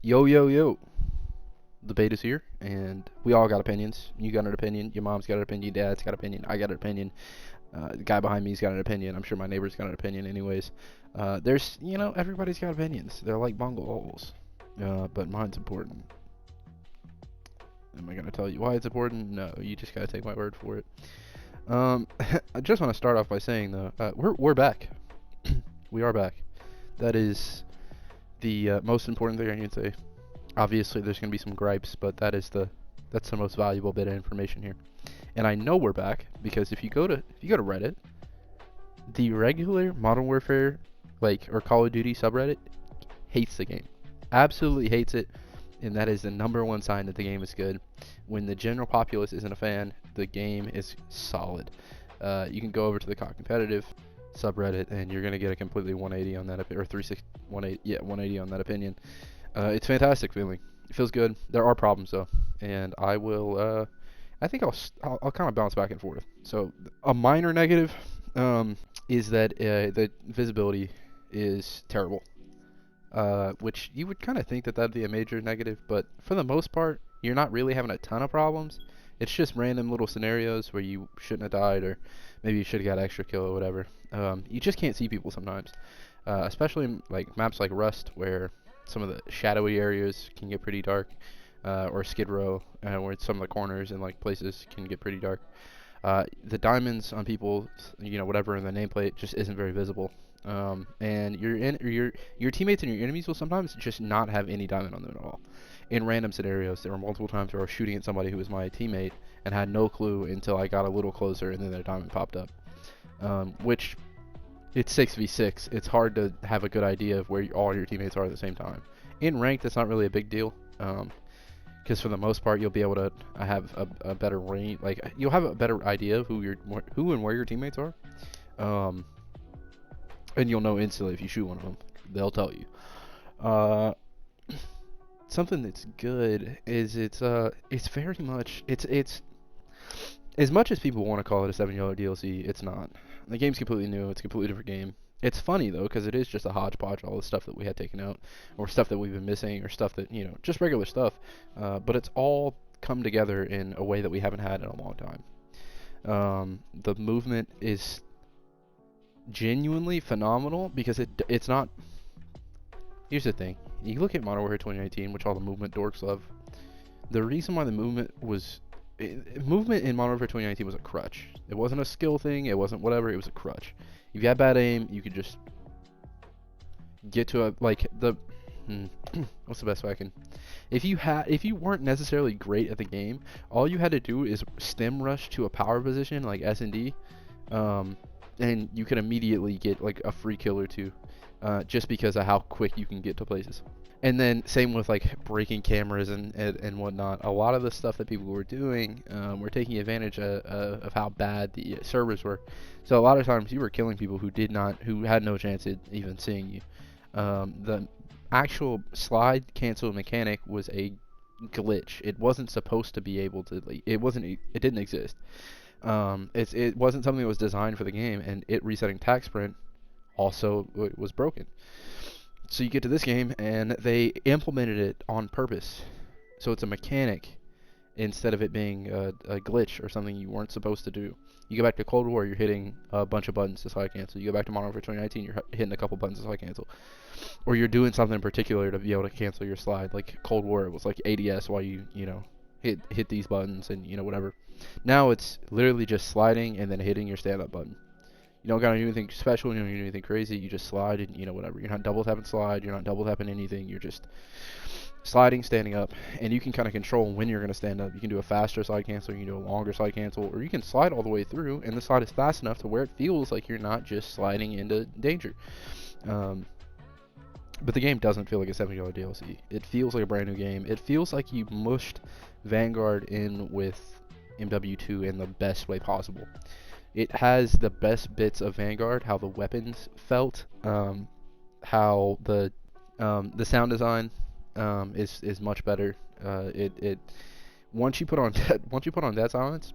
Yo, yo, yo. The debate is here, and we all got opinions. You got an opinion. Your mom's got an opinion. Your dad's got an opinion. I got an opinion. The guy behind me's got an opinion. I'm sure my neighbor's got an opinion, anyways. Everybody's got opinions. They're like bungle holes. But mine's important. Am I gonna tell you why it's important? No, you just gotta take my word for it. I just want to start off by saying though, we're back. We are back. That is the most important thing I can say. Obviously, there's going to be some gripes, but that's the most valuable bit of information here. And I know we're back because if you go to Reddit, the regular Modern Warfare or Call of Duty subreddit hates the game. Absolutely hates it, and that is the number one sign that the game is good. When the general populace isn't a fan, the game is solid. You can go over to the COD competitive subreddit and you're going to get a completely 180 on that or 360 180 yeah 180 on that opinion. It's fantastic feeling. It feels good. There are problems though, and I will. I think I'll kind of bounce back and forth. So a minor negative is that the visibility is terrible. Which you would kind of think that that'd be a major negative, but for the most part, you're not really having a ton of problems. It's just random little scenarios where you shouldn't have died, or maybe you should have got extra kill or whatever. You just can't see people sometimes, especially in like maps like Rust, where some of the shadowy areas can get pretty dark, or Skid Row, where some of the corners and like places can get pretty dark. The diamonds on people, whatever in the nameplate, just isn't very visible. And your teammates and your enemies will sometimes just not have any diamond on them at all. In random scenarios, there were multiple times where I was shooting at somebody who was my teammate and had no clue until I got a little closer and then their diamond popped up. Which it's 6v6. It's hard to have a good idea of where all your teammates are at the same time. In ranked, that's not really a big deal. Because for the most part, you'll be able to have a better range. Like you'll have a better idea of who and where your teammates are. Um, and you'll know instantly if you shoot one of them. They'll tell you. Uh, Something that's good is it's very much it's as much as people want to call it a $7 DLC, it's not. The game's completely new. It's a completely different game. It's funny though, because it is just a hodgepodge of all the stuff that we had taken out, or stuff that we've been missing, or stuff that just regular stuff. But it's all come together in a way that we haven't had in a long time. The movement is genuinely phenomenal because it's not. Here's the thing: you look at Modern Warfare 2019, which all the movement dorks love. The reason why the movement in Modern Warfare 2019 was a crutch. It wasn't a skill thing. It wasn't whatever. It was a crutch. If you had bad aim, you could just get to a like the. What's the best way I can? If you weren't necessarily great at the game, all you had to do is stem rush to a power position like S&D, and you could immediately get like a free kill or two, just because of how quick you can get to places. And then same with like breaking cameras and whatnot. A lot of the stuff that people were doing were taking advantage of how bad the servers were. So a lot of times you were killing people who had no chance at even seeing you. The actual slide cancel mechanic was a glitch. It wasn't supposed to be able to. Like, it didn't exist. It wasn't something that was designed for the game, and it resetting tac sprint also was broken. So you get to this game, and they implemented it on purpose. So it's a mechanic instead of it being a glitch or something you weren't supposed to do. You go back to Cold War, you're hitting a bunch of buttons to slide cancel. You go back to Modern Warfare 2019, you're hitting a couple buttons to slide cancel. Or you're doing something in particular to be able to cancel your slide. Like Cold War, it was like ADS while you hit these buttons and whatever. Now it's literally just sliding and then hitting your stand-up button. You don't gotta do anything special. You don't do anything crazy. You just slide and whatever. You're not double tapping slide. You're not double tapping anything. You're just sliding, standing up, and you can kind of control when you're gonna stand up. You can do a faster slide cancel. You can do a longer slide cancel, or you can slide all the way through, and the slide is fast enough to where it feels like you're not just sliding into danger. But the game doesn't feel like a $70 DLC. It feels like a brand new game. It feels like you mushed Vanguard in with MW3 in the best way possible. It has the best bits of Vanguard, how the weapons felt, how the sound design is much better. It once you put on dead silence,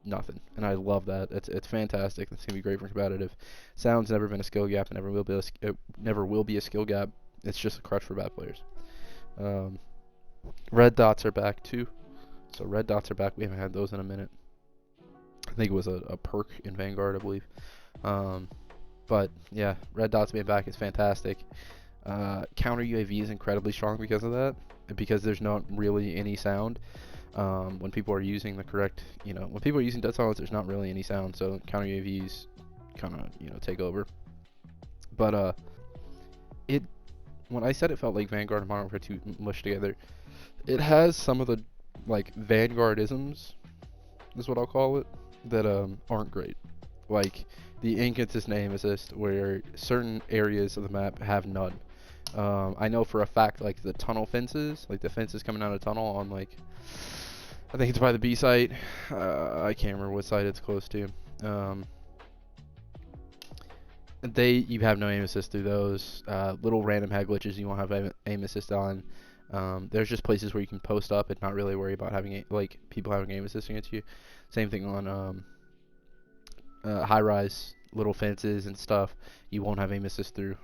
nothing, and I love that. It's fantastic. It's gonna be great for competitive. Sound's never been a skill gap, and never will be a skill gap. It's just a crutch for bad players. Um, red dots are back too. So red dots are back. We haven't had those in a minute. I think it was a perk in Vanguard, I believe. Um, but yeah, red dots being back is fantastic. Counter UAV is incredibly strong because of that, because there's not really any sound. When people are using the correct, when people are using dead silence, there's not really any sound, so counter UAVs kind of, take over. But it when I said it felt like Vanguard and Modern Warfare 2 mushed together, it has some of the like Vanguardisms, is what I'll call it, that aren't great. Like the inconsistent aim assist, where certain areas of the map have none. I know for a fact, like the tunnel fences, like the fences coming out of tunnel on like, I think it's by the B site. I can't remember what site it's close to. Um, you have no aim assist through those. Little random head glitches you won't have aim assist on. There's just places where you can post up and not really worry about having like people having aim assist against you. Same thing on high rise little fences and stuff. You won't have aim assist through.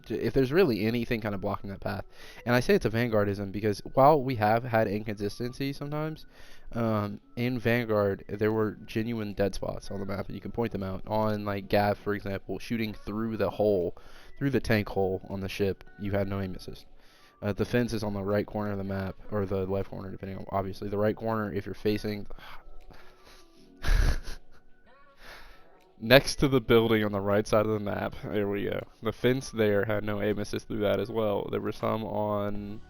If there's really anything kind of blocking that path, and I say it's a Vanguardism because while we have had inconsistency sometimes, in Vanguard there were genuine dead spots on the map, and you can point them out. On like Gav, for example, shooting through the hole, through the tank hole on the ship, you had no aim assist. The fence is on the right corner of the map, or the left corner, depending on, obviously. The right corner, if you're facing next to the building on the right side of the map. There we go. The fence there had no aim assist through that as well. There were some on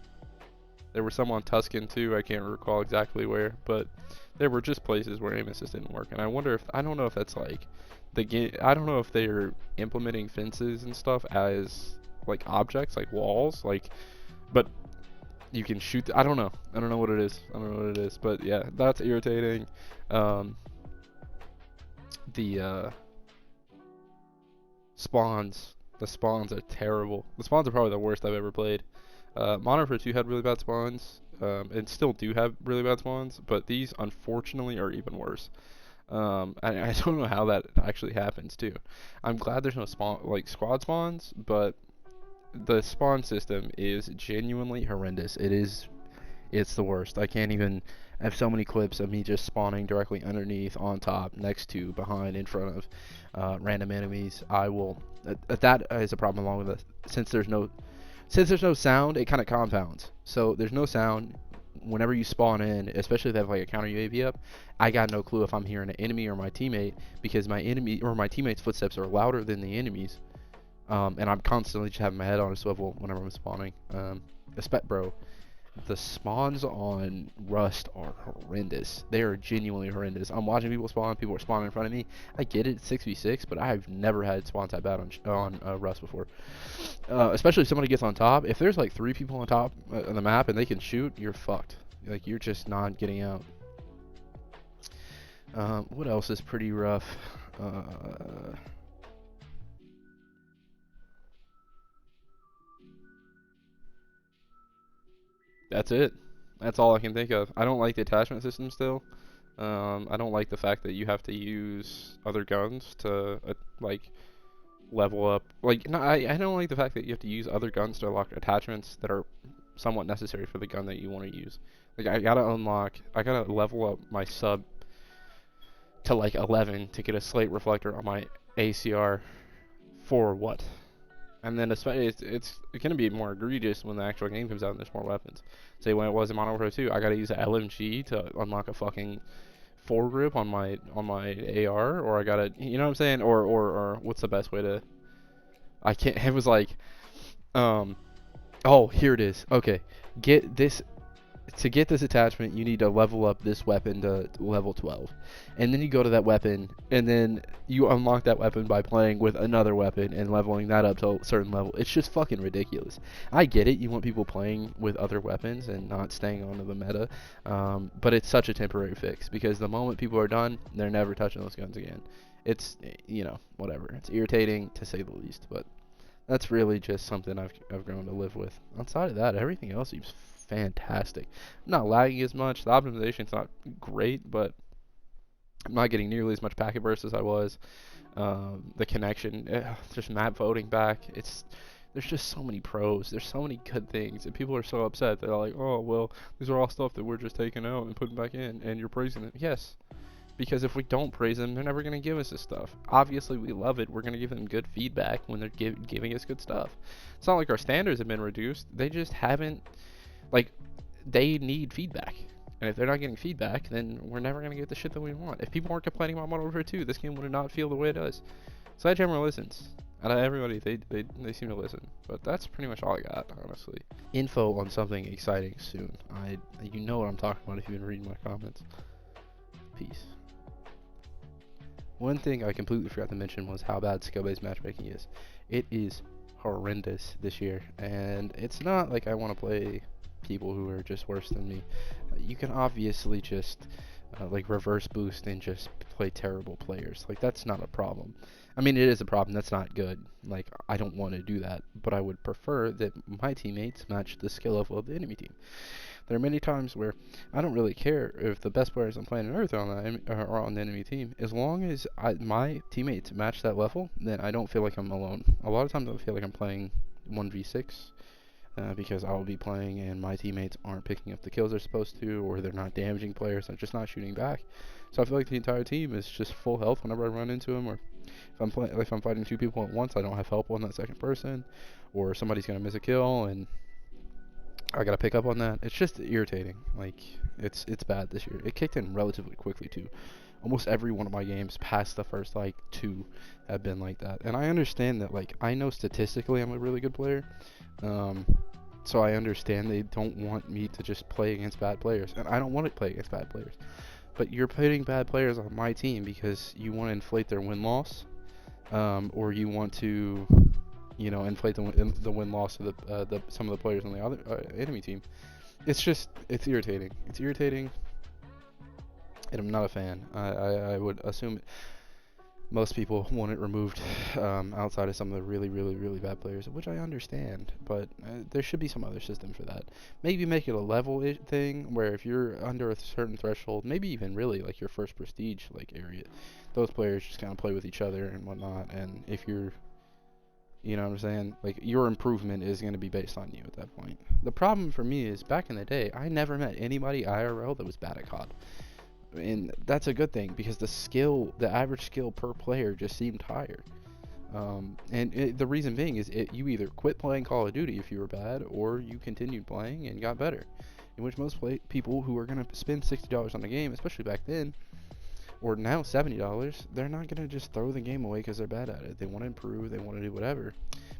Tuscan too. I can't recall exactly where, but there were just places where aim assist didn't work. And I don't know if that's like the game. I don't know if they're implementing fences and stuff as like objects, like walls, like, but you can shoot. I don't know. I don't know what it is. I don't know what it is. But yeah, that's irritating. Um, the spawns. The spawns are terrible. The spawns are probably the worst I've ever played. Modern Warfare 2 had really bad spawns, and still do have really bad spawns, but these unfortunately are even worse. I don't know how that actually happens too. I'm glad there's no like squad spawns, but the spawn system is genuinely horrendous. It's the worst. I can't even. I have so many clips of me just spawning directly underneath, on top, next to, behind, in front of random enemies. I will. That is a problem along with it. Since there's no sound, it kind of compounds. So there's no sound. Whenever you spawn in, especially if they have like a counter UAV up, I got no clue if I'm hearing an enemy or my teammate, because my enemy or my teammate's footsteps are louder than the enemy's. And I'm constantly just having my head on a swivel whenever I'm spawning. Bro, the spawns on Rust are horrendous. They are genuinely horrendous. I'm watching people spawn. People are spawning in front of me. I get it, 6v6, but I've never had spawns that bad on Rust before. Especially if somebody gets on top. If there's like 3 people on top of the map and they can shoot, you're fucked. Like, you're just not getting out. What else is pretty rough? That's it. That's all I can think of. I don't like the attachment system still. I don't like the fact that you have to use other guns to like level up. Like, no, I don't like the fact that you have to use other guns to unlock attachments that are somewhat necessary for the gun that you want to use. Like, I gotta level up my sub to like 11 to get a slate reflector on my ACR for what? And then especially it's going to be more egregious when the actual game comes out and there's more weapons. Say when it was in Modern Warfare 2, I got to use an LMG to unlock a fucking foregrip on my AR, or I got to, you know what I'm saying? Or what's the best way to? I can't. It was like, oh, here it is. Okay, get this. To get this attachment, you need to level up this weapon to level 12. And then you go to that weapon, and then you unlock that weapon by playing with another weapon and leveling that up to a certain level. It's just fucking ridiculous. I get it, you want people playing with other weapons and not staying onto the meta, but it's such a temporary fix, because the moment people are done, they're never touching those guns again. It's, whatever. It's irritating, to say the least, but that's really just something I've grown to live with. Outside of that, everything else seems fantastic. I'm not lagging as much. The optimization's not great, but I'm not getting nearly as much packet burst as I was. The connection, just map voting back. There's just so many pros. There's so many good things, and people are so upset. They're like, oh well, these are all stuff that we're just taking out and putting back in, and you're praising it. Yes, because if we don't praise them, they're never going to give us this stuff. Obviously, we love it. We're going to give them good feedback when they're giving us good stuff. It's not like our standards have been reduced. They just haven't, like, they need feedback. And if they're not getting feedback, then we're never going to get the shit that we want. If people weren't complaining about Modern Warfare 2, this game would not feel the way it does. Sledgehammer listens. Out of everybody, they seem to listen. But that's pretty much all I got, honestly. Info on something exciting soon. You know what I'm talking about if you've been reading my comments. Peace. One thing I completely forgot to mention was how bad skill-based matchmaking is. It is horrendous this year, and it's not like I want to play people who are just worse than me. You can obviously just like reverse boost and just play terrible players. Like, that's not a problem. I mean, it is a problem. That's not good. Like, I don't want to do that, but I would prefer that my teammates match the skill level of the enemy team. There are many times where I don't really care if the best players I'm playing on Earth are on the enemy team. As long as my teammates match that level, then I don't feel like I'm alone. A lot of times I feel like I'm playing 1v6 because I'll be playing and my teammates aren't picking up the kills they're supposed to, or they're not damaging players, they're just not shooting back. So I feel like the entire team is just full health whenever I run into them, or if I'm fighting two people at once, I don't have help on that second person, or somebody's gonna miss a kill and I gotta pick up on that. It's just irritating. Like, it's bad this year. It kicked in relatively quickly too. Almost every one of my games past the first like 2 have been like that. And I understand that, like, I know statistically I'm a really good player. So I understand they don't want me to just play against bad players, and I don't want to play against bad players. But you're putting bad players on my team because you want to inflate their win-loss, or you want to, inflate the win-loss of some of the players on the other enemy team. It's irritating. It's irritating, and I'm not a fan. I would assume most people want it removed outside of some of the really, really, really bad players, which I understand, but there should be some other system for that. Maybe make it a level thing where if you're under a certain threshold, maybe even really like your first prestige like area, those players just kind of play with each other and whatnot, and if you're, you know what I'm saying, like, your improvement is going to be based on you at that point. The problem for me is, back in the day, I never met anybody IRL that was bad at COD. And that's a good thing, because the average skill per player just seemed higher. The reason being is you either quit playing Call of Duty if you were bad, or you continued playing and got better. In which most people who are going to spend $60 on a game, especially back then, or now $70, they're not going to just throw the game away because they're bad at it. They want to improve, they want to do whatever.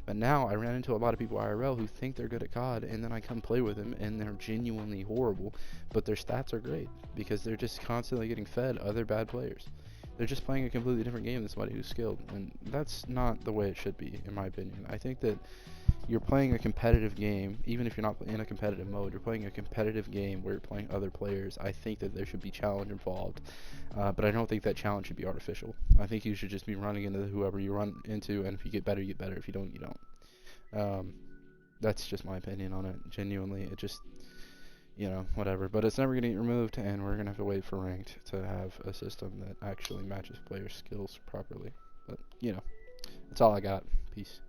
But now I ran into a lot of people IRL who think they're good at COD, and then I come play with them and they're genuinely horrible, but their stats are great because they're just constantly getting fed other bad players. They're just playing a completely different game than somebody who's skilled, and that's not the way it should be, in my opinion. I think that you're playing a competitive game, even if you're not in a competitive mode, you're playing a competitive game where you're playing other players. I think that there should be challenge involved, but I don't think that challenge should be artificial. I think you should just be running into whoever you run into, and if you get better, you get better. If you don't, you don't. That's just my opinion on it. Genuinely, it just, whatever. But it's never going to get removed, and we're going to have to wait for ranked to have a system that actually matches player skills properly. But, that's all I got. Peace.